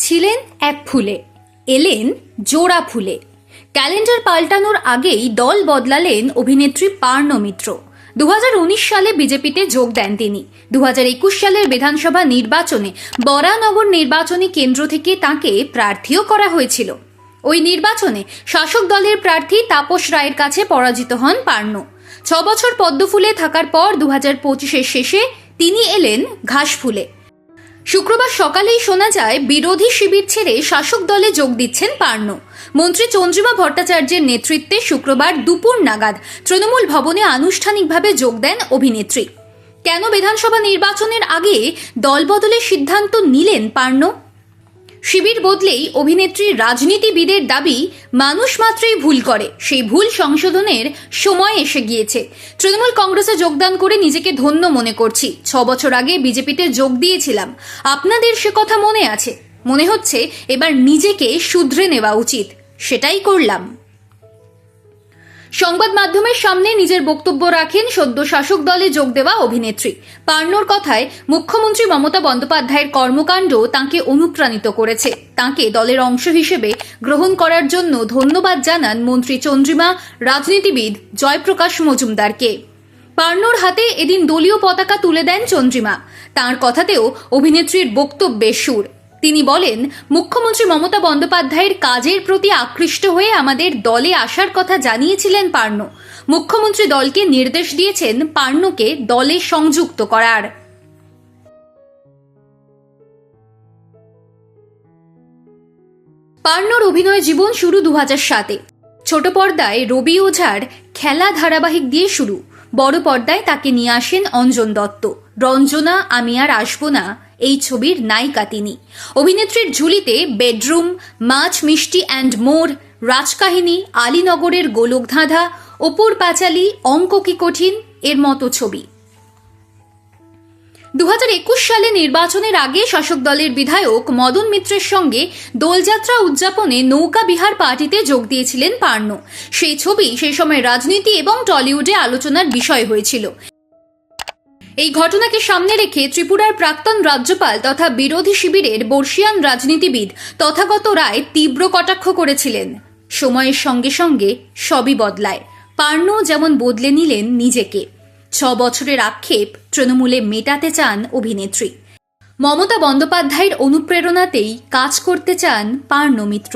ছিলেন এক ফুলে, এলেন জোড়া ফুলে। ক্যালেন্ডার পাল্টানোর আগেই দল বদলালেন অভিনেত্রী পার্ণ মিত্র। 2019 সালে বিজেপিতে যোগ দেন তিনি। 2021 সালের বিধানসভা নির্বাচনে বরানগর নির্বাচনী কেন্দ্র থেকে তাঁকে প্রার্থীও করা হয়েছিল। ওই নির্বাচনে শাসক দলের প্রার্থী তাপস রায়ের কাছে পরাজিত হন পার্ণ। 6 বছর পদ্মফুলে থাকার পর 2025-এর শেষে তিনি এলেন ঘাসফুলে। শুক্রবার সকালেই শোনা যায় বিরোধী শিবির ছেড়ে শাসক দলে যোগ দিচ্ছেন পার্ণ। মন্ত্রী চন্দ্রিমা ভট্টাচার্যের নেতৃত্বে শুক্রবার দুপুর নাগাদ তৃণমূল ভবনে আনুষ্ঠানিকভাবে যোগ দেন অভিনেত্রী। কেন বিধানসভা নির্বাচনের আগে দল বদলের সিদ্ধান্ত নিলেন পার্ণ? শিবির বদলেই অভিনেত্রীর রাজনীতিবিদের দাবি, মানুষ মাত্রই ভুল করে, সেই ভুল সংশোধনের সময় এসে গিয়েছে। তৃণমূল কংগ্রেসে যোগদান করে নিজেকে ধন্য মনে করছি। 6 বছর আগে বিজেপিতে যোগ দিয়েছিলাম, আপনাদের সে কথা মনে আছে। মনে হচ্ছে এবার নিজেকে শুধরে নেওয়া উচিত, সেটাই করলাম। সংবাদ মাধ্যমের সামনে নিজের বক্তব্য রাখেন সদ্য শাসক দলে যোগ দেওয়া অভিনেত্রী। পার্ণর কথায়, মুখ্যমন্ত্রী মমতা বন্দ্যোপাধ্যায়ের কর্মকাণ্ড তাঁকে অনুপ্রাণিত করেছে। তাঁকে দলের অংশ হিসেবে গ্রহণ করার জন্য ধন্যবাদ জানান মন্ত্রী চন্দ্রিমা রাজনীতিবিদ জয়প্রকাশ মজুমদারকে। পার্ণর হাতে এদিন দলীয় পতাকা তুলে দেন চন্দ্রিমা। তাঁর কথাতেও অভিনেত্রীর বক্তব্যের সুর। তিনি বলেন, মুখ্যমন্ত্রী মমতা বন্দ্যোপাধ্যায়ের কাজের প্রতি আকৃষ্ট হয়ে আমাদের দলে আসার কথা জানিয়েছিলেন পার্ণ। মুখ্যমন্ত্রী দলকে নির্দেশ দিয়েছেন পার্ণকে দলে সংযুক্ত করার। পার্ণর অভিনয় জীবন শুরু 2007-এ। ছোট পর্দায় রবি ওঝার খেলা ধারাবাহিক দিয়ে শুরু। বড় পর্দায় তাকে নিয়ে আসেন অঞ্জন দত্ত। রঞ্জনা আমি আর আসবো না এই ছবির নায়িকা তিনি। অভিনেত্রীর ঝুলিতে বেডরুম, মাছ মিষ্টি অ্যান্ড মোর, রাজকাহিনী, আলীনগরের গোলকধাঁধা, অপুর পাঁচালী, অঙ্ক কি কঠিন এর মতো ছবি। 2021 সালে নির্বাচনের আগে শাসক দলের বিধায়ক মদন মিত্রের সঙ্গে দোলযাত্রা উদযাপনে নৌকা বিহার পার্টিতে যোগ দিয়েছিলেন পার্ণ। সেই ছবি সেই সময় রাজনীতি এবং টলিউডে আলোচনার বিষয় হয়েছিল। এই ঘটনাকে সামনে রেখে ত্রিপুরার প্রাক্তন রাজ্যপাল তথা বিরোধী শিবিরের বর্ষিয়ান রাজনীতিবিদ তথাগত রায় তীব্র কটাক্ষ করেছিলেন। সময়ের সঙ্গে সঙ্গে সবই বদলায়। পার্ণ যেমন বদলে নিলেন নিজেকে। 6 বছরের আক্ষেপ তৃণমূলে মেটাতে চান অভিনেত্রী। মমতা বন্দ্যোপাধ্যায়ের অনুপ্রেরণাতেই কাজ করতে চান পার্ণ মিত্র।